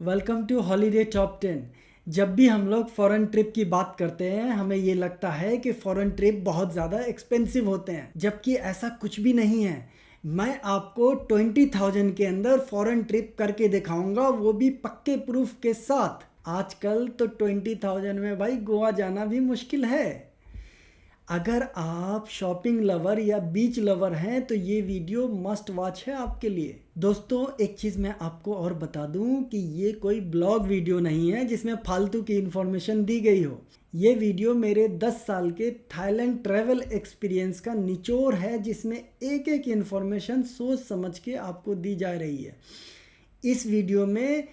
Welcome to holiday top 10। जब भी हम लोग फॉरेन ट्रिप की बात करते हैं हमें ये लगता है कि फॉरेन ट्रिप बहुत ज़्यादा एक्सपेंसिव होते हैं, जबकि ऐसा कुछ भी नहीं है। मैं आपको 20,000 के अंदर फॉरेन ट्रिप करके दिखाऊंगा, वो भी पक्के प्रूफ के साथ। आजकल तो 20,000 में भाई गोवा जाना भी मुश्किल है। अगर आप शॉपिंग लवर या बीच लवर हैं तो ये वीडियो मस्ट वॉच है आपके लिए। दोस्तों एक चीज़ मैं आपको और बता दूं कि ये कोई ब्लॉग वीडियो नहीं है जिसमें फालतू की इन्फॉर्मेशन दी गई हो। ये वीडियो मेरे 10 साल के थाईलैंड ट्रैवल एक्सपीरियंस का निचोड़ है, जिसमें एक एक इन्फॉर्मेशन सोच समझ के आपको दी जा रही है। इस वीडियो में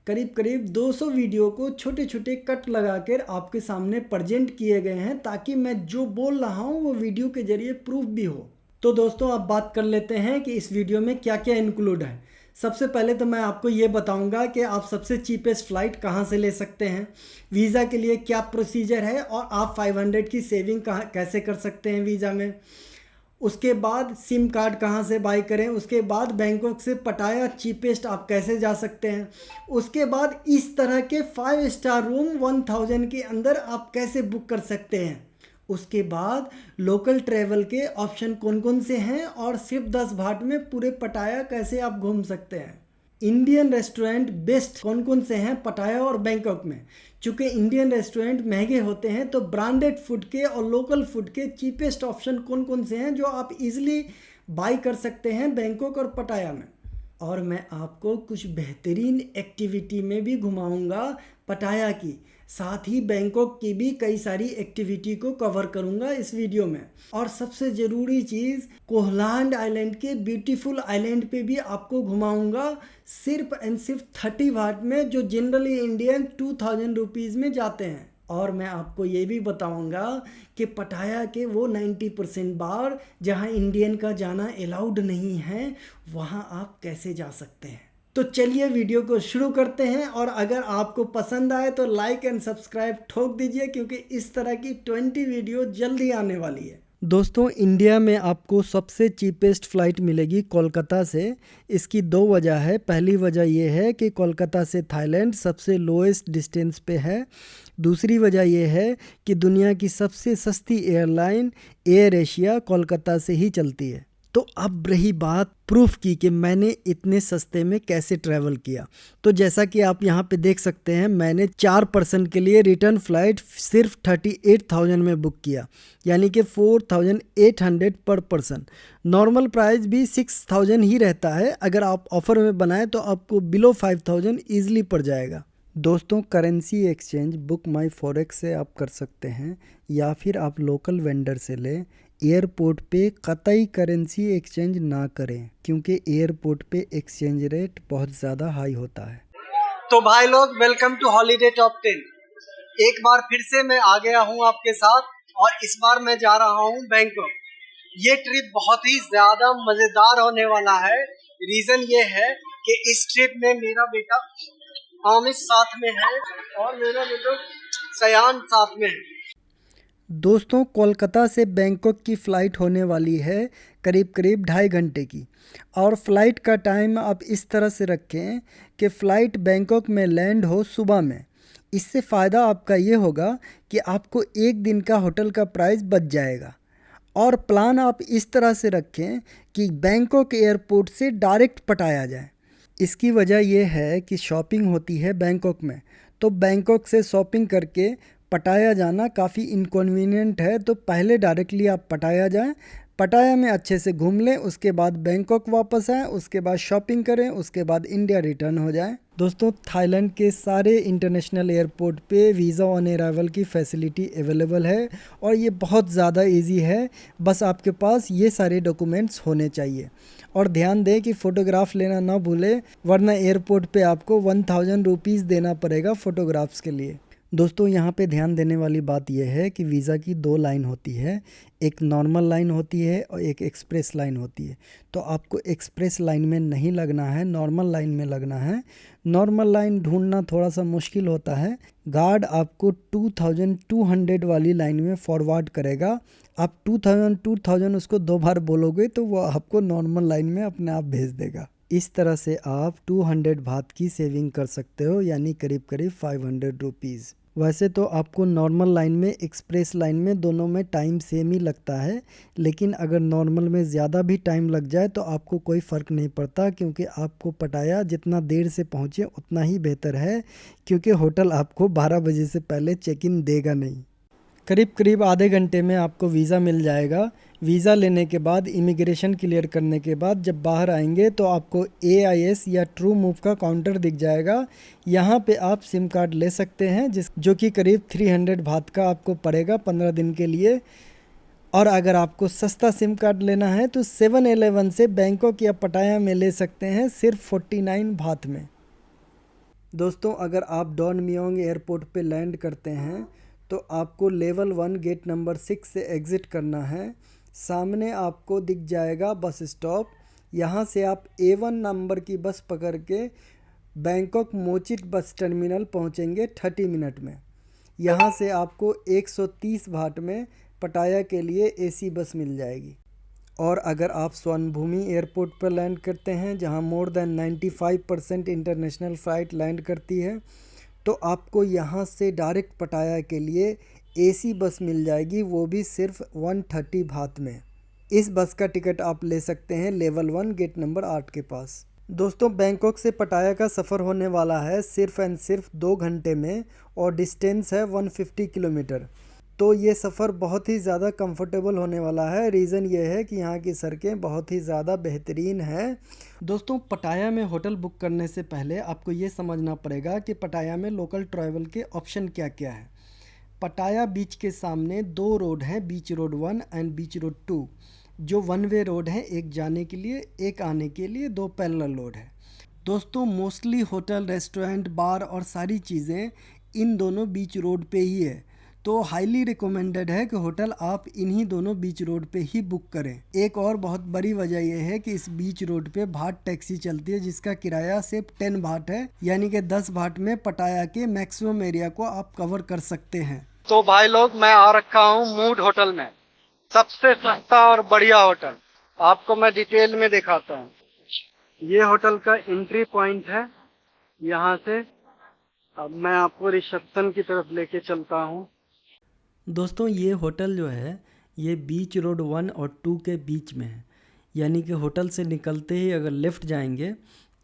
करीब करीब 200 वीडियो को छोटे छोटे कट लगाकर आपके सामने प्रेजेंट किए गए हैं, ताकि मैं जो बोल रहा हूँ वो वीडियो के जरिए प्रूफ भी हो। तो दोस्तों अब बात कर लेते हैं कि इस वीडियो में क्या क्या इंक्लूड है। सबसे पहले तो मैं आपको ये बताऊंगा कि आप सबसे चीपेस्ट फ़्लाइट कहाँ से ले सकते हैं, वीज़ा के लिए क्या प्रोसीजर है और आप 500 की सेविंग कैसे कर सकते हैं वीज़ा में। उसके बाद सिम कार्ड कहाँ से बाई करें, उसके बाद बैंकॉक से पटाया चीपेस्ट आप कैसे जा सकते हैं, उसके बाद इस तरह के 5 स्टार रूम 1000 के अंदर आप कैसे बुक कर सकते हैं, उसके बाद लोकल ट्रैवल के ऑप्शन कौन कौन से हैं और सिर्फ 10 भाट में पूरे पटाया कैसे आप घूम सकते हैं, इंडियन रेस्टोरेंट बेस्ट कौन कौन से हैं पटाया और बैंकॉक में। चूँकि इंडियन रेस्टोरेंट महंगे होते हैं तो ब्रांडेड फूड के और लोकल फूड के चीपेस्ट ऑप्शन कौन कौन से हैं जो आप इजीली बाई कर सकते हैं बैंकॉक और पटाया में। और मैं आपको कुछ बेहतरीन एक्टिविटी में भी घुमाऊंगा पटाया की, साथ ही बैंकॉक की भी कई सारी एक्टिविटी को कवर करूंगा इस वीडियो में। और सबसे ज़रूरी चीज़ कोहलांड आइलैंड के ब्यूटीफुल आइलैंड पे भी आपको घुमाऊंगा, सिर्फ एंड सिर्फ 30 वाट में, जो जनरली इंडियन 2000 रुपीज़ में जाते हैं। और मैं आपको ये भी बताऊंगा कि पटाया के वो 90% बार जहां इंडियन का जाना अलाउड नहीं है, वहां आप कैसे जा सकते हैं। तो चलिए वीडियो को शुरू करते हैं। और अगर आपको पसंद आए तो लाइक एंड सब्सक्राइब ठोक दीजिए, क्योंकि इस तरह की 20 वीडियो जल्दी आने वाली है। दोस्तों इंडिया में आपको सबसे चीपेस्ट फ़्लाइट मिलेगी कोलकाता से। इसकी दो वजह है। पहली वजह यह है कि कोलकाता से थाईलैंड सबसे लोएस्ट डिस्टेंस पे है। दूसरी वजह यह है कि दुनिया की सबसे सस्ती एयरलाइन एयर एशिया कोलकाता से ही चलती है। तो अब रही बात प्रूफ की कि मैंने इतने सस्ते में कैसे ट्रैवल किया। तो जैसा कि आप यहाँ पे देख सकते हैं, मैंने 4 पर्सन के लिए रिटर्न फ़्लाइट सिर्फ 38,000 में बुक किया, यानी कि 4,800 पर पर्सन। नॉर्मल प्राइस भी 6,000 ही रहता है। अगर आप ऑफ़र में बनाएं तो आपको बिलो 5,000 ईजिली पड़ जाएगा। दोस्तों करेंसी एक्सचेंज बुक माई फॉरेक्स से आप कर सकते हैं, या फिर आप लोकल वेंडर से लें। एयरपोर्ट पे कतई करेंसी एक्सचेंज ना करें, क्योंकि एयरपोर्ट पे एक्सचेंज रेट बहुत ज़्यादा हाई होता है। तो भाई लोग वेलकम टू हॉलीडे टॉप 10। एक बार फिर से मैं आ गया हूँ आपके साथ, और इस बार मैं जा रहा हूँ बैंकॉक। ये ट्रिप बहुत ही ज़्यादा मज़ेदार होने वाला है। रीज़न ये है कि इस ट्रिप में मेरा बेटा आमिर साथ में है और मेरा बेटा सयान साथ में है। दोस्तों कोलकाता से बैंकॉक की फ़्लाइट होने वाली है करीब करीब 2.5 घंटे की। और फ़्लाइट का टाइम आप इस तरह से रखें कि फ़्लाइट बैंकॉक में लैंड हो सुबह में। इससे फ़ायदा आपका ये होगा कि आपको एक दिन का होटल का प्राइस बच जाएगा। और प्लान आप इस तरह से रखें कि बैंकॉक एयरपोर्ट से डायरेक्ट पटाया जाए। इसकी वजह यह है कि शॉपिंग होती है बैंकॉक में, तो बैंकॉक से शॉपिंग करके पटाया जाना काफ़ी इनकन्वीनियंट है। तो पहले डायरेक्टली आप पटाया जाएं, पटाया में अच्छे से घूम लें, उसके बाद बैंकॉक वापस आएँ, उसके बाद शॉपिंग करें, उसके बाद इंडिया रिटर्न हो जाएं। दोस्तों थाईलैंड के सारे इंटरनेशनल एयरपोर्ट पे वीज़ा ऑन अराइवल की फैसिलिटी अवेलेबल है, और ये बहुत ज़्यादा इजी है। बस आपके पास ये सारे डॉक्यूमेंट्स होने चाहिए। और ध्यान दें कि फ़ोटोग्राफ लेना ना भूलें, वरना एयरपोर्ट पे आपको 1000 रुपीज़ देना पड़ेगा फ़ोटोग्राफ्स के लिए। दोस्तों यहाँ पे ध्यान देने वाली बात यह है कि वीज़ा की 2 लाइन होती है। एक नॉर्मल लाइन होती है और एक एक्सप्रेस लाइन होती है। तो आपको एक्सप्रेस लाइन में नहीं लगना है, नॉर्मल लाइन में लगना है। नॉर्मल लाइन ढूंढना थोड़ा सा मुश्किल होता है। गार्ड आपको 2200 वाली लाइन में फॉरवर्ड करेगा। आप 2000 उसको 2 बार बोलोगे तो वो आपको नॉर्मल लाइन में अपने आप भेज देगा। इस तरह से आप 200 बात की सेविंग कर सकते हो, यानी करीब करीब 500 रुपीज़। वैसे तो आपको नॉर्मल लाइन में, एक्सप्रेस लाइन में, दोनों में टाइम सेम ही लगता है, लेकिन अगर नॉर्मल में ज़्यादा भी टाइम लग जाए तो आपको कोई फ़र्क नहीं पड़ता, क्योंकि आपको पटाया जितना देर से पहुँचे उतना ही बेहतर है, क्योंकि होटल आपको 12 बजे से पहले चेक इन देगा नहीं। करीब करीब आधे घंटे में आपको वीज़ा मिल जाएगा। वीज़ा लेने के बाद, इमिग्रेशन क्लियर करने के बाद जब बाहर आएंगे तो आपको AIS या ट्रू मूव का काउंटर दिख जाएगा। यहाँ पे आप सिम कार्ड ले सकते हैं, जो कि करीब 300 बात का आपको पड़ेगा 15 दिन के लिए। और अगर आपको सस्ता सिम कार्ड लेना है तो 7-Eleven से बैंकॉक या पटाया में ले सकते हैं, सिर्फ 49 बात में। दोस्तों, अगर आप डॉन मियोंग एयरपोर्ट पे लैंड करते हैं तो आपको लेवल 1 गेट नंबर 6 से एग्ज़िट करना है। सामने आपको दिख जाएगा बस स्टॉप। यहाँ से आप A1 नंबर की बस पकड़ के बैंकॉक मोचिट बस टर्मिनल पहुँचेंगे 30 मिनट में। यहाँ से आपको 130 बात में पटाया के लिए AC बस मिल जाएगी। और अगर आप स्वर्ण एयरपोर्ट पर लैंड करते हैं, जहाँ more than 95% international flight land करती है, तो आपको यहाँ से डायरेक्ट पटाया के लिए AC बस मिल जाएगी, वो भी सिर्फ 130 बात में। इस बस का टिकट आप ले सकते हैं लेवल 1 गेट नंबर 8 के पास। दोस्तों, बैंकॉक से पटाया का सफ़र होने वाला है सिर्फ एंड सिर्फ 2 घंटे में, और डिस्टेंस है 150 किलोमीटर। तो ये सफ़र बहुत ही ज़्यादा कंफर्टेबल होने वाला है। रीज़न ये है कि यहाँ की सड़कें बहुत ही ज़्यादा बेहतरीन हैं। दोस्तों, पटाया में होटल बुक करने से पहले आपको ये समझना पड़ेगा कि पटाया में लोकल ट्रैवल के ऑप्शन क्या क्या है। पटाया बीच के सामने 2 रोड हैं, बीच रोड 1 एंड बीच रोड 2, जो 1 वे रोड है, एक जाने के लिए, एक आने के लिए, 2 पैरेलल रोड है। दोस्तों, मोस्टली होटल, रेस्टोरेंट, बार और सारी चीज़ें इन दोनों बीच रोड पे ही है। तो हाईली रिकमेंडेड है कि होटल आप इन्हीं दोनों बीच रोड पे ही बुक करें। एक और बहुत बड़ी वजह यह है कि इस बीच रोड पे भाट टैक्सी चलती है, जिसका किराया सिर्फ 10 भाट है, यानी कि 10 भाट में पटाया के मैक्सिमम एरिया को आप कवर कर सकते हैं। तो भाई लोग, मैं आ रखा हूँ मूड होटल में, सबसे सस्ता और बढ़िया होटल। आपको मैं डिटेल में दिखाता हूँ। ये होटल का एंट्री पॉइंट है। यहाँ से अब मैं आपको रिसेप्शन की तरफ लेके चलता हूँ। दोस्तों, ये होटल जो है ये बीच रोड 1 और 2 के बीच में है, यानी कि होटल से निकलते ही अगर लेफ़्ट जाएंगे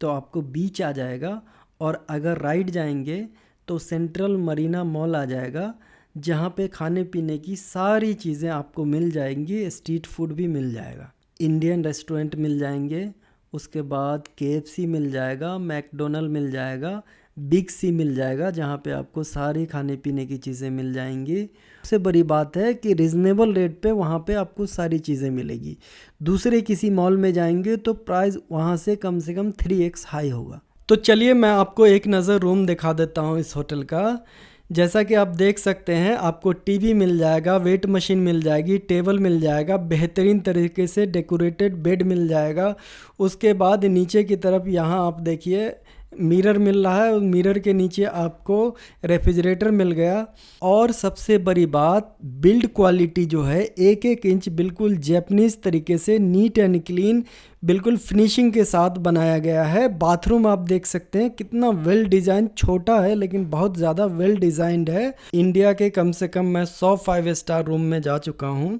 तो आपको बीच आ जाएगा, और अगर राइट जाएंगे तो सेंट्रल मरीना मॉल आ जाएगा, जहाँ पे खाने पीने की सारी चीज़ें आपको मिल जाएंगी। स्ट्रीट फूड भी मिल जाएगा, इंडियन रेस्टोरेंट मिल जाएंगे, उसके बाद KFC मिल जाएगा, मैकडोनल्ड मिल जाएगा, बिग सी मिल जाएगा, जहाँ पे आपको सारी खाने पीने की चीज़ें मिल जाएंगी। सबसे बड़ी बात है कि रिजनेबल रेट पे वहाँ पे आपको सारी चीज़ें मिलेगी। दूसरे किसी मॉल में जाएंगे तो प्राइस वहाँ से कम 3x हाई होगा। तो चलिए मैं आपको एक नज़र रूम दिखा देता हूँ इस होटल का। जैसा कि आप देख सकते हैं, आपको टीवी मिल जाएगा, वेट मशीन मिल जाएगी, टेबल मिल जाएगा, बेहतरीन तरीके से डेकोरेटेड बेड मिल जाएगा। उसके बाद नीचे की तरफ यहाँ आप देखिए मिरर मिल रहा है, और मिरर के नीचे आपको रेफ्रिजरेटर मिल गया। और सबसे बड़ी बात, बिल्ड क्वालिटी जो है 1-1 इंच बिल्कुल जैपनीज़ तरीके से नीट एंड क्लीन, बिल्कुल फिनिशिंग के साथ बनाया गया है। बाथरूम आप देख सकते हैं कितना वेल डिज़ाइन, छोटा है लेकिन बहुत ज़्यादा वेल डिज़ाइंड है। इंडिया के कम से कम मैं 100 5 स्टार रूम में जा चुका हूँ।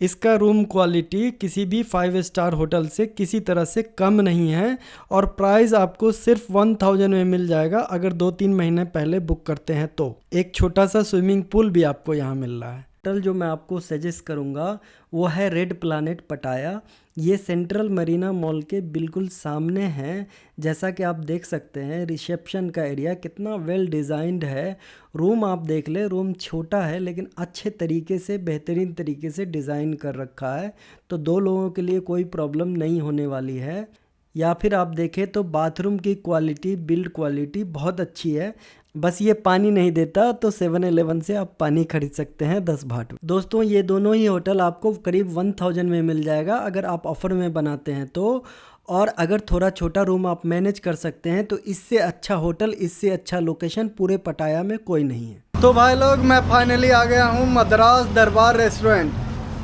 इसका रूम क्वालिटी किसी भी 5 स्टार होटल से किसी तरह से कम नहीं है, और प्राइस आपको सिर्फ 1000 में मिल जाएगा अगर 2-3 महीने पहले बुक करते हैं तो। एक छोटा सा स्विमिंग पूल भी आपको यहाँ मिल रहा है। होटल जो मैं आपको सजेस्ट करूँगा वो है रेड प्लानेट पटाया। ये सेंट्रल मरीना मॉल के बिल्कुल सामने है। जैसा कि आप देख सकते हैं, रिसेप्शन का एरिया कितना वेल डिज़ाइंड है। रूम आप देख ले, रूम छोटा है लेकिन अच्छे तरीके से, बेहतरीन तरीके से डिज़ाइन कर रखा है, तो 2 लोगों के लिए कोई प्रॉब्लम नहीं होने वाली है। या फिर आप देखें तो बाथरूम की क्वालिटी, बिल्ड क्वालिटी बहुत अच्छी है। बस ये पानी नहीं देता, तो 7-Eleven से आप पानी खरीद सकते हैं 10 भाट। दोस्तों, ये दोनों ही होटल आपको करीब 1000 में मिल जाएगा अगर आप ऑफ़र में बनाते हैं तो। और अगर थोड़ा छोटा रूम आप मैनेज कर सकते हैं तो इससे अच्छा होटल, इससे अच्छा लोकेशन पूरे पटाया में कोई नहीं है। तो भाई लोग, मैं फाइनली आ गया हूँ मद्रास दरबार रेस्टोरेंट।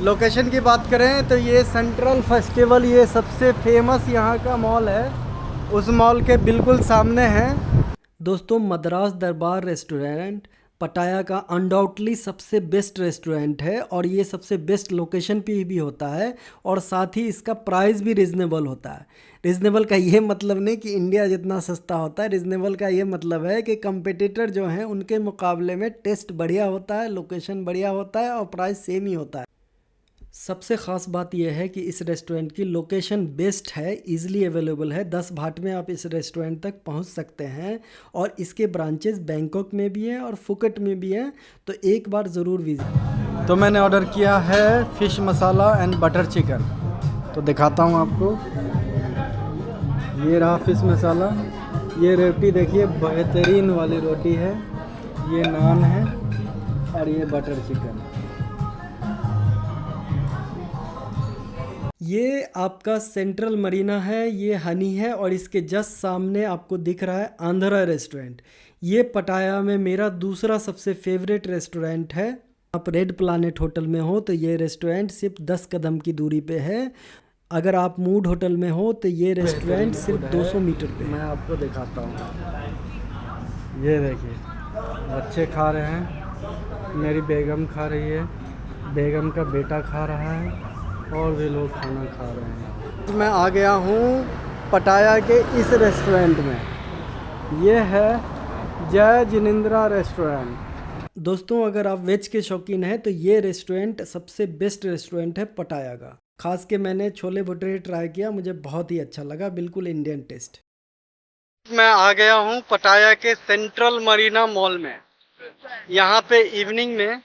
लोकेशन की बात करें तो ये सेंट्रल फेस्टिवल, ये सबसे फेमस यहाँ का मॉल है। उस मॉल के बिल्कुल सामने है। दोस्तों, मद्रास दरबार रेस्टोरेंट पटाया का अनडाउटली सबसे बेस्ट रेस्टोरेंट है और ये सबसे बेस्ट लोकेशन पे भी होता है और साथ ही इसका प्राइस भी रिजनेबल होता है। रिजनेबल का ये मतलब नहीं कि इंडिया जितना सस्ता होता है, रिजनेबल का ये मतलब है कि कंपटीटर जो हैं उनके मुकाबले में टेस्ट बढ़िया होता है, लोकेशन बढ़िया होता है और प्राइस सेम ही होता है। सबसे ख़ास बात यह है कि इस रेस्टोरेंट की लोकेशन बेस्ट है, इजीली अवेलेबल है। 10 भाट में आप इस रेस्टोरेंट तक पहुंच सकते हैं और इसके ब्रांचेस बैंकॉक में भी हैं और फुकेट में भी हैं, तो एक बार ज़रूर विजिट। तो मैंने ऑर्डर किया है fish masala and butter chicken, तो दिखाता हूं आपको। ये रहा फ़िश मसाला, ये रोटी देखिए बेहतरीन वाली रोटी है, ये नान है और ये बटर चिकन। ये आपका सेंट्रल मरीना है, ये हनी है और इसके जस्ट सामने आपको दिख रहा है आंध्रा रेस्टोरेंट। ये पटाया में मेरा दूसरा सबसे फेवरेट रेस्टोरेंट है। आप रेड प्लानेट होटल में हो तो ये रेस्टोरेंट सिर्फ 10 कदम की दूरी पे है। अगर आप मूड होटल में हो तो ये रेस्टोरेंट सिर्फ 200 मीटर पे है। मैं आपको दिखाता हूँ, ये देखिए बच्चे खा रहे हैं, मेरी बेगम खा रही है, बेगम का बेटा खा रहा है और भी लोग खाना खा रहे हैं। मैं आ गया हूँ पटाया के इस रेस्टोरेंट में, ये है जय जिनेंद्रा रेस्टोरेंट। दोस्तों, अगर आप वेज के शौकीन हैं तो ये रेस्टोरेंट सबसे बेस्ट रेस्टोरेंट है पटाया का। खास के मैंने छोले भटूरे ट्राई किया, मुझे बहुत ही अच्छा लगा, बिल्कुल इंडियन टेस्ट। मैं आ गया हूँ पटाया के सेंट्रल मरीना मॉल में। यहाँ पे इवनिंग में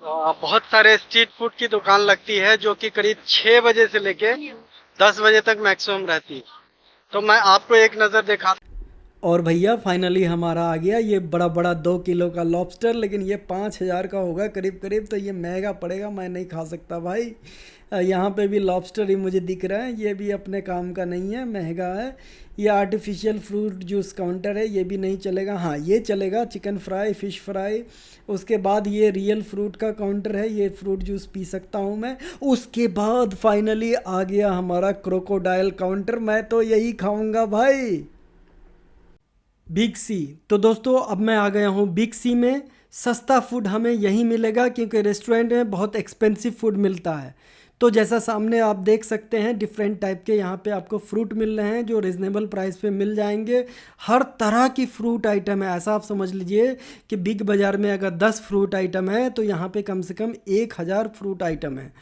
बहुत सारे स्ट्रीट फूड की दुकान लगती है जो कि करीब 6 बजे से लेके 10 बजे तक मैक्सिमम रहती है। तो मैं आपको एक नज़र दिखा। और भैया फाइनली हमारा आ गया ये बड़ा बड़ा 2 किलो का लॉबस्टर, लेकिन ये 5,000 का होगा करीब करीब, तो ये महंगा पड़ेगा, मैं नहीं खा सकता भाई। यहाँ पे भी लॉबस्टर ही मुझे दिख रहा है, ये भी अपने काम का नहीं है, महंगा है। ये आर्टिफिशियल फ्रूट जूस काउंटर है, ये भी नहीं चलेगा। हाँ, ये चलेगा, चिकन फ्राई, फ़िश फ्राई। उसके बाद ये रियल फ्रूट का काउंटर है, ये फ्रूट जूस पी सकता हूँ मैं। उसके बाद फाइनली आ गया हमारा क्रोकोडाइल काउंटर, मैं तो यही खाऊंगा भाई। बिग सी। तो दोस्तों, अब मैं आ गया हूँ बिग सी में। सस्ता फूड हमें यहीं मिलेगा क्योंकि रेस्टोरेंट में बहुत एक्सपेंसिव फूड मिलता है। तो जैसा सामने आप देख सकते हैं, डिफरेंट टाइप के यहाँ पे आपको फ्रूट मिल रहे हैं जो रिजनेबल प्राइस पे मिल जाएंगे। हर तरह की फ्रूट आइटम है। ऐसा आप समझ लीजिए कि बिग बाज़ार में अगर 10 फ्रूट आइटम है तो यहाँ पे कम से कम 1000 फ्रूट आइटम है।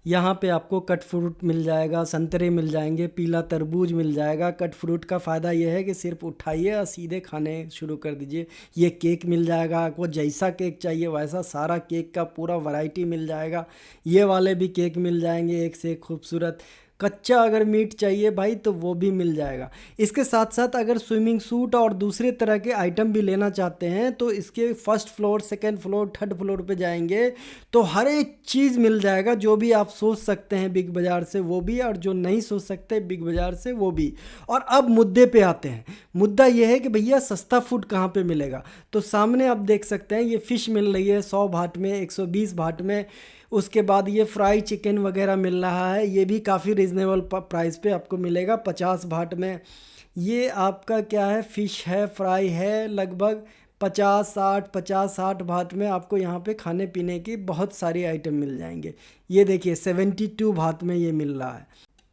यहाँ पे आपको कट फ्रूट मिल जाएगा, संतरे मिल जाएंगे, पीला तरबूज मिल जाएगा। कट फ्रूट का फ़ायदा यह है कि सिर्फ उठाइए और सीधे खाने शुरू कर दीजिए। ये केक मिल जाएगा, आपको जैसा केक चाहिए वैसा सारा केक का पूरा वैरायटी मिल जाएगा। ये वाले भी केक मिल जाएंगे, एक से एक खूबसूरत। कच्चा अगर मीट चाहिए भाई तो वो भी मिल जाएगा। इसके साथ साथ अगर स्विमिंग सूट और दूसरे तरह के आइटम भी लेना चाहते हैं तो इसके first floor, second floor, third floor पे जाएंगे तो हर एक चीज़ मिल जाएगा। जो भी आप सोच सकते हैं बिग बाज़ार से वो भी, और जो नहीं सोच सकते बिग बाज़ार से वो भी। और अब मुद्दे पे आते हैं। मुद्दा ये है कि भैया सस्ता फूड कहाँ पे मिलेगा। तो सामने आप देख सकते हैं ये फ़िश मिल रही है 100 भाट में, 120 भाट में। उसके बाद ये फ्राई चिकन वगैरह मिल रहा है, ये भी काफ़ी रिजनेबल प्राइस पे आपको मिलेगा 50 भाट में। ये आपका क्या है, फ़िश है, फ्राई है, लगभग 50-60 भाट में आपको यहाँ पे खाने पीने की बहुत सारी आइटम मिल जाएंगे। ये देखिए 72 भाट में ये मिल रहा है।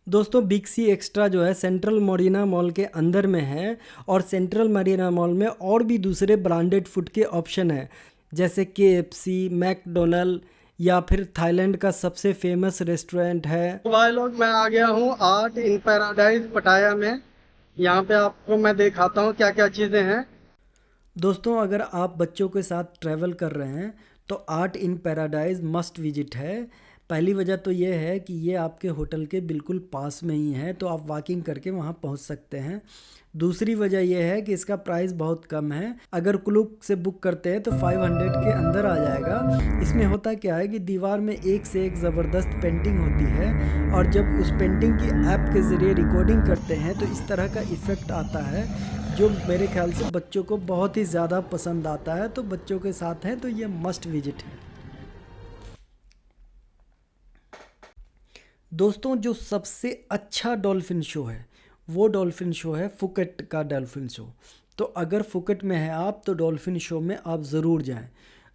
दोस्तों, बिग सी एक्स्ट्रा जो है सेंट्रल मरीना मॉल के अंदर में है और सेंट्रल मरीना मॉल में और भी दूसरे ब्रांडेड फूड के ऑप्शन है, जैसे KFC, मैकडोनल्ड या फिर थाईलैंड का सबसे फेमस रेस्टोरेंट है। भाई लोग, मैं आ गया हूँ आर्ट इन पैराडाइज पटाया में। यहाँ पे आपको मैं दिखाता हूँ क्या क्या चीज़ें हैं। दोस्तों, अगर आप बच्चों के साथ ट्रैवल कर रहे हैं तो art in paradise must visit है। पहली वजह तो ये है कि ये आपके होटल के बिल्कुल पास में ही है, तो आप वॉकिंग करके वहाँ पहुँच सकते हैं। दूसरी वजह यह है कि इसका प्राइस बहुत कम है। अगर क्लूक से बुक करते हैं तो 500 के अंदर आ जाएगा। इसमें होता क्या है कि दीवार में एक से एक ज़बरदस्त पेंटिंग होती है और जब उस पेंटिंग की ऐप के ज़रिए रिकॉर्डिंग करते हैं तो इस तरह का इफ़ेक्ट आता है जो मेरे ख्याल से बच्चों को बहुत ही ज़्यादा पसंद आता है। तो बच्चों के साथ हैं तो ये मस्ट विजिट है। दोस्तों, जो सबसे अच्छा डॉल्फिन शो है वो डॉल्फिन शो है फुकेट का डॉल्फिन शो। तो अगर फुकेट में है आप तो डॉल्फिन शो में आप ज़रूर जाएं।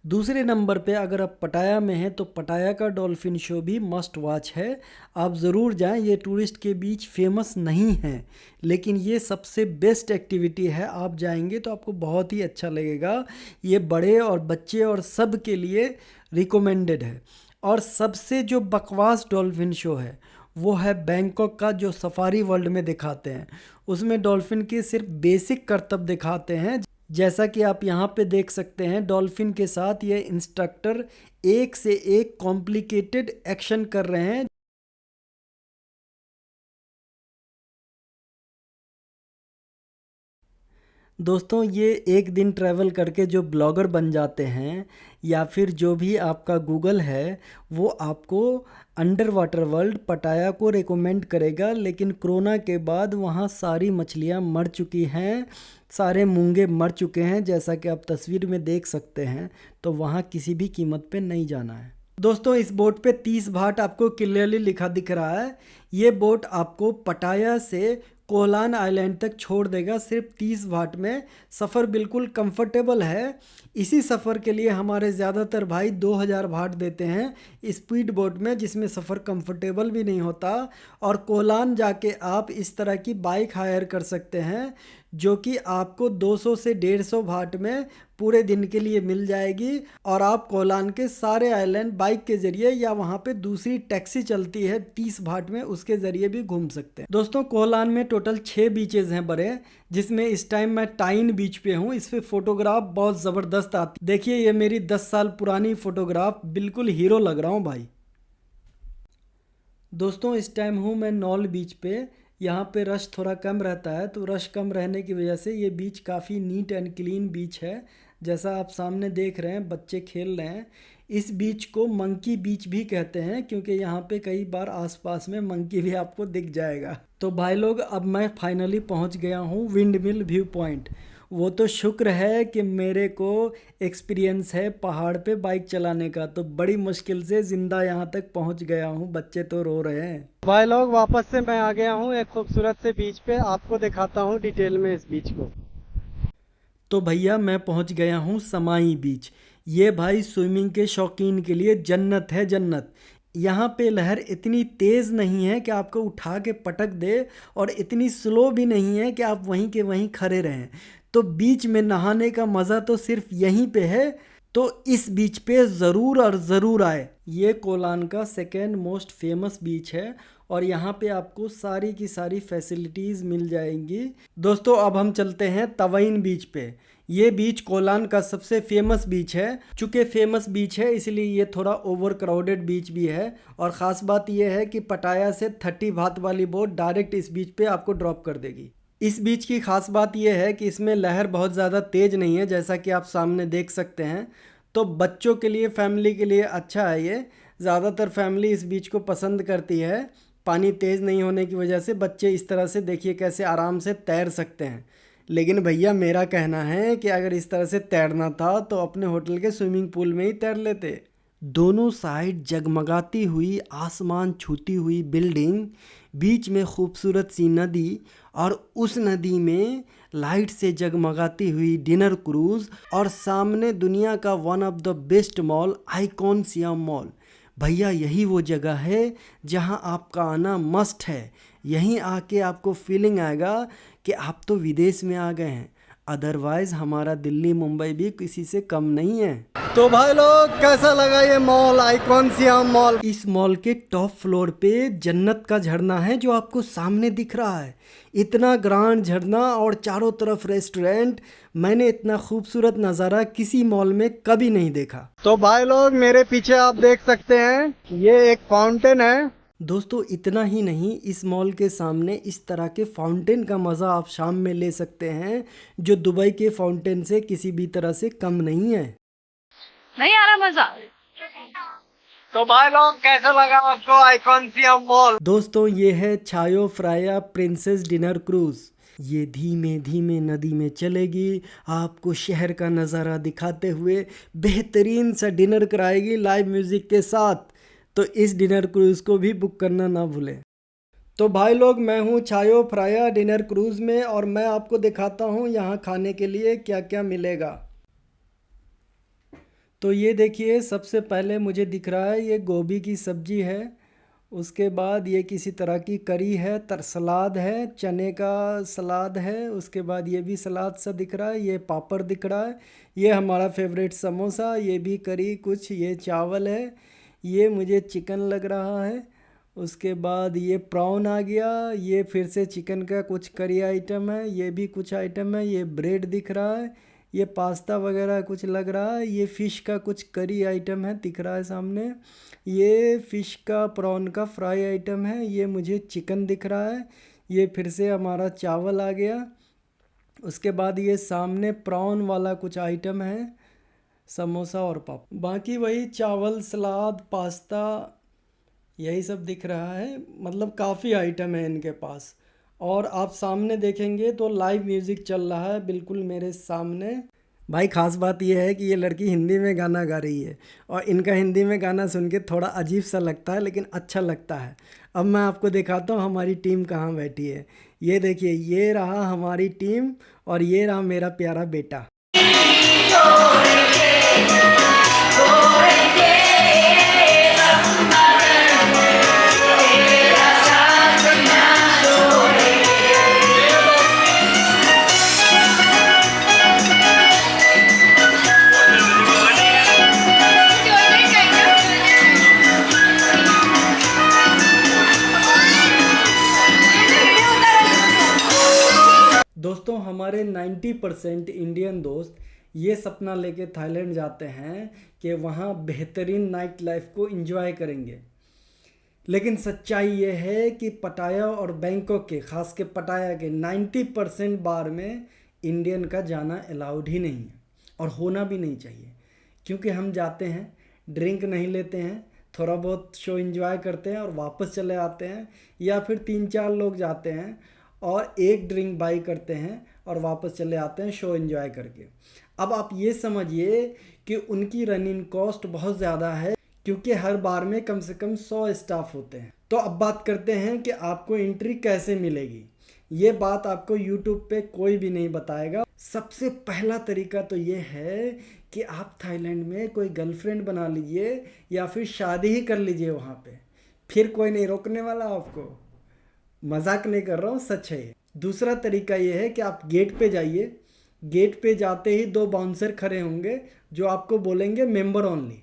दूसरे नंबर पे अगर आप पटाया में हैं तो पटाया का डॉल्फिन शो भी मस्ट वॉच है, आप ज़रूर जाएं। ये टूरिस्ट के बीच फेमस नहीं है लेकिन ये सबसे बेस्ट एक्टिविटी है, आप जाएंगे तो आपको बहुत ही अच्छा लगेगा। ये बड़े और बच्चे और सब के लिए रिकमेंडेड है। और सबसे जो बकवास डॉल्फिन शो है वो है बैंकॉक का, जो सफारी वर्ल्ड में दिखाते हैं। उसमें डॉल्फिन के सिर्फ बेसिक करतब दिखाते हैं, जैसा कि आप यहाँ पे देख सकते हैं। डॉल्फिन के साथ ये इंस्ट्रक्टर एक से एक कॉम्प्लिकेटेड एक्शन कर रहे हैं। दोस्तों ये एक दिन ट्रैवल करके जो ब्लॉगर बन जाते हैं या फिर जो भी आपका गूगल है वो आपको अंडर वाटर वर्ल्ड पटाया को रेकमेंड करेगा, लेकिन कोरोना के बाद वहाँ सारी मछलियाँ मर चुकी हैं, सारे मूंगे मर चुके हैं, जैसा कि आप तस्वीर में देख सकते हैं। तो वहाँ किसी भी कीमत पे नहीं जाना है। दोस्तों इस बोट पे 30 भाट आपको क्लियरली लिखा दिख रहा है। ये बोट आपको पटाया से कोहलान आइलैंड तक छोड़ देगा सिर्फ 30 भाट में। सफ़र बिल्कुल कंफर्टेबल है। इसी सफ़र के लिए हमारे ज़्यादातर भाई 2000 भाट देते हैं स्पीड बोट में, जिसमें सफ़र कंफर्टेबल भी नहीं होता। और कोहलान जाके आप इस तरह की बाइक हायर कर सकते हैं जो कि आपको 200 से 150 भाट में पूरे दिन के लिए मिल जाएगी। और आप कोहलान के सारे आइलैंड बाइक के ज़रिए या वहाँ पे दूसरी टैक्सी चलती है 30 भाट में, उसके ज़रिए भी घूम सकते हैं। दोस्तों कोहलान में टोटल 6 बीचेज़ हैं बड़े, जिसमें इस टाइम मैं टाइन बीच पे हूँ। इस पर फ़ोटोग्राफ बहुत ज़बरदस्त आती। देखिए ये मेरी 10 साल पुरानी फ़ोटोग्राफ, बिल्कुल हीरो लग रहा हूँ भाई। दोस्तों इस टाइम हूँ मैं नॉल बीच पे। यहाँ पे रश थोड़ा कम रहता है, तो रश कम रहने की वजह से ये बीच काफ़ी नीट एंड क्लीन बीच है। जैसा आप सामने देख रहे हैं बच्चे खेल रहे हैं। इस बीच को मंकी बीच भी कहते हैं क्योंकि यहाँ पे कई बार आसपास में मंकी भी आपको दिख जाएगा। तो भाई लोग अब मैं फाइनली पहुँच गया हूँ विंड मिल व्यू पॉइंट। वो तो शुक्र है कि मेरे को एक्सपीरियंस है पहाड़ पे बाइक चलाने का, तो बड़ी मुश्किल से ज़िंदा यहाँ तक पहुँच गया हूँ। बच्चे तो रो रहे हैं। भाई लोग वापस से मैं आ गया हूँ एक खूबसूरत से बीच पे, आपको दिखाता हूँ डिटेल में इस बीच को। तो भैया मैं पहुँच गया हूँ समाई बीच। ये भाई स्विमिंग के शौकीन के लिए जन्नत है, जन्नत। यहाँ पे लहर इतनी तेज़ नहीं है कि आपको उठा के पटक दे और इतनी स्लो भी नहीं है कि आप वहीं के वहीं खड़े रहें। तो बीच में नहाने का मज़ा तो सिर्फ यहीं पे है। तो इस बीच पे ज़रूर और ज़रूर आए। ये कोलान का सेकेंड मोस्ट फेमस बीच है और यहाँ पे आपको सारी की सारी फैसिलिटीज़ मिल जाएंगी। दोस्तों अब हम चलते हैं तवाइन बीच पे। ये बीच कोलान का सबसे फेमस बीच है। चूँकि फेमस बीच है इसलिए ये थोड़ा ओवर क्राउडेड बीच भी है। और ख़ास बात यह है कि पटाया से 30 भात वाली बोट डायरेक्ट इस बीच पे आपको ड्रॉप कर देगी। इस बीच की ख़ास बात यह है कि इसमें लहर बहुत ज़्यादा तेज़ नहीं है, जैसा कि आप सामने देख सकते हैं। तो बच्चों के लिए, फैमिली के लिए अच्छा है ये। ज़्यादातर फैमिली इस बीच को पसंद करती है। पानी तेज़ नहीं होने की वजह से बच्चे इस तरह से देखिए कैसे आराम से तैर सकते हैं। लेकिन भैया मेरा कहना है कि अगर इस तरह से तैरना था तो अपने होटल के स्विमिंग पूल में ही तैर लेते। दोनों साइड जगमगाती हुई, आसमान छूती हुई बिल्डिंग, बीच में खूबसूरत सी नदी और उस नदी में लाइट से जगमगाती हुई डिनर क्रूज़ और सामने दुनिया का one of the best mall icon SIAM mall. भैया यही वो जगह है जहां आपका आना मस्ट है। यहीं आके आपको फीलिंग आएगा कि आप तो विदेश में आ गए हैं। अदरवाइज़ हमारा दिल्ली मुंबई भी किसी से कम नहीं है। तो भाई लोग कैसा लगा ये मॉल, आइकॉन सियाम मॉल? इस मॉल के टॉप फ्लोर पे जन्नत का झरना है जो आपको सामने दिख रहा है। इतना ग्रांड झरना और चारों तरफ रेस्टोरेंट, मैंने इतना खूबसूरत नज़ारा किसी मॉल में कभी नहीं देखा। तो भाई लोग मेरे पीछे आप देख सकते हैं ये एक फाउंटेन है। दोस्तों इतना ही नहीं, इस मॉल के सामने इस तरह के फाउंटेन का मज़ा आप शाम में ले सकते हैं जो दुबई के फाउंटेन से किसी भी तरह से कम नहीं है। नहीं आ रहा मजा? तो भाई लोग कैसा लगा आपको आइकॉन सियाम मॉल? दोस्तों ये है छायो फ्राया प्रिंसेस डिनर क्रूज़। ये धीमे धीमे नदी में चलेगी, आपको शहर का नज़ारा दिखाते हुए बेहतरीन सा डिनर कराएगी लाइव म्यूज़िक के साथ। तो इस डिनर क्रूज़ को भी बुक करना ना भूलें। तो भाई लोग, मैं हूँ चायो फ्राया डिनर क्रूज़ में और मैं आपको दिखाता हूँ यहाँ खाने के लिए क्या क्या मिलेगा। तो ये देखिए, सबसे पहले मुझे दिख रहा है ये गोभी की सब्जी है। उसके बाद ये किसी तरह की करी है, सलाद है, चने का सलाद है। उसके बाद ये भी सलाद सा दिख रहा है, ये पापड़ दिख रहा है, ये हमारा फेवरेट समोसा, ये भी करी कुछ, ये चावल है, ये मुझे चिकन लग रहा है। उसके बाद ये प्रॉन आ गया, ये फिर से चिकन का कुछ करी आइटम है, ये भी कुछ आइटम है, ये ब्रेड दिख रहा है, ये पास्ता वगैरह कुछ लग रहा है, ये फ़िश का कुछ करी आइटम है दिख रहा है सामने, ये फ़िश का प्रॉन का फ्राई आइटम है, ये मुझे चिकन दिख रहा है, ये फिर से हमारा चावल आ गया। उसके बाद ये सामने प्रॉन वाला कुछ आइटम है, समोसा और पापड़, बाकी वही चावल, सलाद, पास्ता, यही सब दिख रहा है। मतलब काफ़ी आइटम है इनके पास। और आप सामने देखेंगे तो लाइव म्यूज़िक चल रहा है बिल्कुल मेरे सामने। भाई ख़ास बात यह है कि ये लड़की हिंदी में गाना गा रही है और इनका हिंदी में गाना सुन के थोड़ा अजीब सा लगता है, लेकिन अच्छा लगता है। अब मैं आपको दिखाता हूँ हमारी टीम कहाँ बैठी है। ये देखिए, ये रहा हमारी टीम और ये रहा मेरा प्यारा बेटा। दोस्तों, हमारे 90% इंडियन दोस्त ये सपना लेके थाईलैंड जाते हैं कि वहाँ बेहतरीन नाइट लाइफ को एंजॉय करेंगे। लेकिन सच्चाई ये है कि पटाया और बैंकॉक के, ख़ास के पटाया के 90% बार में इंडियन का जाना अलाउड ही नहीं है और होना भी नहीं चाहिए। क्योंकि हम जाते हैं, ड्रिंक नहीं लेते हैं, थोड़ा बहुत शो एंजॉय करते हैं और वापस चले आते हैं, या फिर 3-4 लोग जाते हैं और एक ड्रिंक बाई करते हैं और वापस चले आते हैं शो एंजॉय करके। अब आप ये समझिए कि उनकी रनिंग कॉस्ट बहुत ज़्यादा है, क्योंकि हर बार में कम से कम 100 स्टाफ होते हैं। तो अब बात करते हैं कि आपको एंट्री कैसे मिलेगी। ये बात आपको यूट्यूब पे कोई भी नहीं बताएगा। सबसे पहला तरीका तो ये है कि आप थाईलैंड में कोई गर्लफ्रेंड बना लीजिए या फिर शादी ही कर लीजिए वहाँ पे, फिर कोई नहीं रोकने वाला आपको। मजाक नहीं कर रहा हूँ, सच है ये। दूसरा तरीका ये है कि आप गेट पे जाइए, गेट पे जाते ही 2 बाउंसर खड़े होंगे जो आपको बोलेंगे मेंबर ओनली।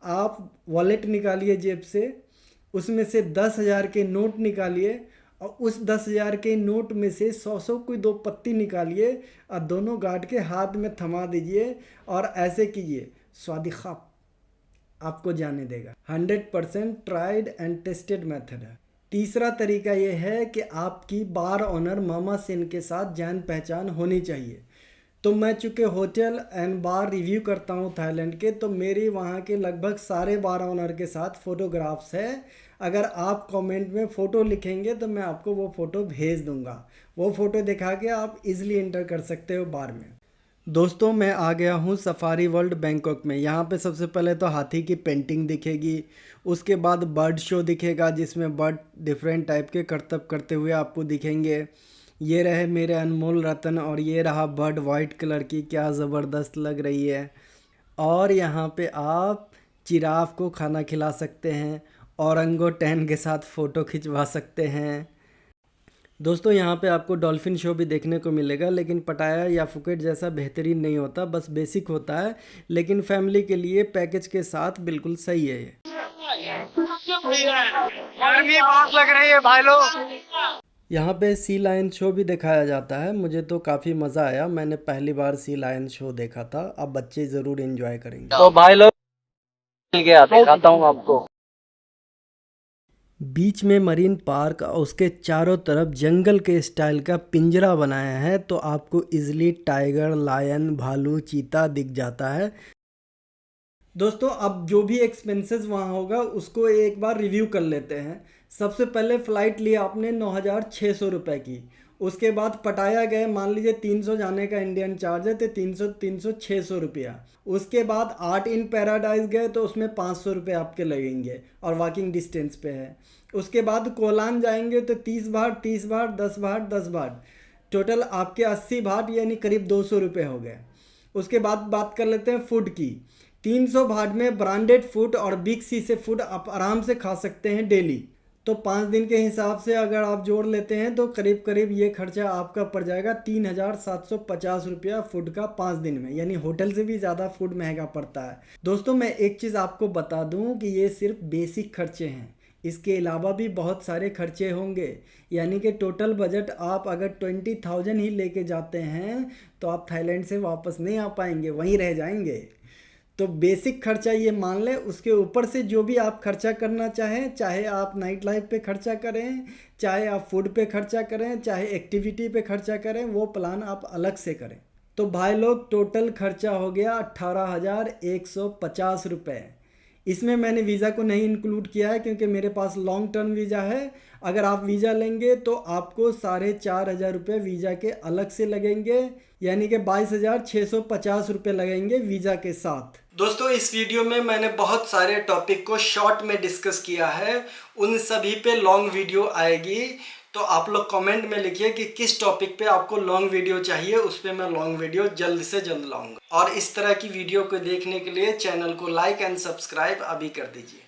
आप वॉलेट निकालिए जेब से, उसमें से 10,000 के नोट निकालिए और उस 10,000 के नोट में से 100 कोई 2 पत्ती निकालिए और दोनों गार्ड के हाथ में थमा दीजिए और ऐसे कीजिए, स्वादी खाप, आपको जाने देगा। 100% ट्राइड एंड टेस्टेड मेथड है। तीसरा तरीका यह है कि आपकी बार ओनर मामा सिन के साथ जान पहचान होनी चाहिए। तो मैं चूँकि होटल एंड बार रिव्यू करता हूँ थाईलैंड के, तो मेरी वहाँ के लगभग सारे बार ओनर के साथ फ़ोटोग्राफ्स है। अगर आप कमेंट में फ़ोटो लिखेंगे तो मैं आपको वो फ़ोटो भेज दूँगा। वो फ़ोटो दिखा के आप इजीली एंटर कर सकते हो बार में। दोस्तों, मैं आ गया हूँ सफारी वर्ल्ड बैंकॉक में। यहाँ पे सबसे पहले तो हाथी की पेंटिंग दिखेगी, उसके बाद बर्ड शो दिखेगा जिसमें बर्ड डिफरेंट टाइप के करतब करते हुए आपको दिखेंगे। ये रहे मेरे अनमोल रतन और ये रहा बर्ड वाइट कलर की, क्या ज़बरदस्त लग रही है। और यहाँ पे आप जिराफ को खाना खिला सकते हैं, औरंगोटैन के साथ फ़ोटो खिंचवा सकते हैं। दोस्तों, यहाँ पे आपको डॉल्फिन शो भी देखने को मिलेगा, लेकिन पटाया या फुकेट जैसा बेहतरीन नहीं होता, बस बेसिक होता है। लेकिन फैमिली के लिए पैकेज के साथ बिल्कुल सही है ये। गर्मी बहुत लग रही है भाई लोग। यहाँ पे सी लायन शो भी दिखाया जाता है। मुझे तो काफ़ी मज़ा आया, मैंने पहली बार सी लायन शो देखा था। अब बच्चे ज़रूर एंजॉय करेंगे। तो भाई लोग मिल गया, दिखाता हूँ आपको। बीच में मरीन पार्क और उसके चारों तरफ जंगल के स्टाइल का पिंजरा बनाया है, तो आपको इजीली टाइगर, लायन, भालू, चीता दिख जाता है। दोस्तों, अब जो भी एक्सपेंसेस वहाँ होगा उसको एक बार रिव्यू कर लेते हैं। सबसे पहले फ़्लाइट ली आपने 9,600 रुपये की, उसके बाद पटाया गए, मान लीजिए 300 जाने का इंडियन चार्ज है तो 300 600 रुपया। उसके बाद आर्ट इन पैराडाइज गए तो उसमें 500 रुपये आपके लगेंगे और वॉकिंग डिस्टेंस पे है। उसके बाद कोलान जाएंगे तो 30 भाट 10 भाट 10 भाट, टोटल आपके 80 भाट यानी करीब 200 रुपये हो गए। उसके बाद बात कर लेते हैं फूड की। 300 भाट में ब्रांडेड फूड और बिग सी से फूड आप आराम से खा सकते हैं डेली। तो 5 दिन के हिसाब से अगर आप जोड़ लेते हैं तो करीब करीब ये खर्चा आपका पड़ जाएगा 3750 रुपया फूड का 5 दिन में, यानी होटल से भी ज़्यादा फूड महंगा पड़ता है। दोस्तों मैं एक चीज़ आपको बता दूं कि ये सिर्फ बेसिक खर्चे हैं, इसके अलावा भी बहुत सारे खर्चे होंगे। यानी कि टोटल बजट आप अगर 20,000 ही लेके जाते हैं तो आप थाईलैंड से वापस नहीं आ पाएंगे, वहीं रह जाएंगे। तो बेसिक खर्चा ये मान लें, उसके ऊपर से जो भी आप खर्चा करना चाहें, चाहे आप नाइट लाइफ पे खर्चा करें, चाहे आप फूड पे खर्चा करें, चाहे एक्टिविटी पे खर्चा करें, वो प्लान आप अलग से करें। तो भाई लोग टोटल खर्चा हो गया 18,150 रुपये। इसमें मैंने वीज़ा को नहीं इंक्लूड किया है क्योंकि मेरे पास लॉन्ग टर्म वीज़ा है। अगर आप वीज़ा लेंगे तो आपको 4,500 रुपये वीज़ा के अलग से लगेंगे, यानी कि 22,650 रुपये लगेंगे वीज़ा के साथ। दोस्तों इस वीडियो में मैंने बहुत सारे टॉपिक को शॉर्ट में डिस्कस किया है, उन सभी पे लॉन्ग वीडियो आएगी। तो आप लोग कमेंट में लिखिए कि किस टॉपिक पे आपको लॉन्ग वीडियो चाहिए, उस पर मैं लॉन्ग वीडियो जल्द से जल्द लाऊंगा। और इस तरह की वीडियो को देखने के लिए चैनल को लाइक एंड सब्सक्राइब अभी कर दीजिए।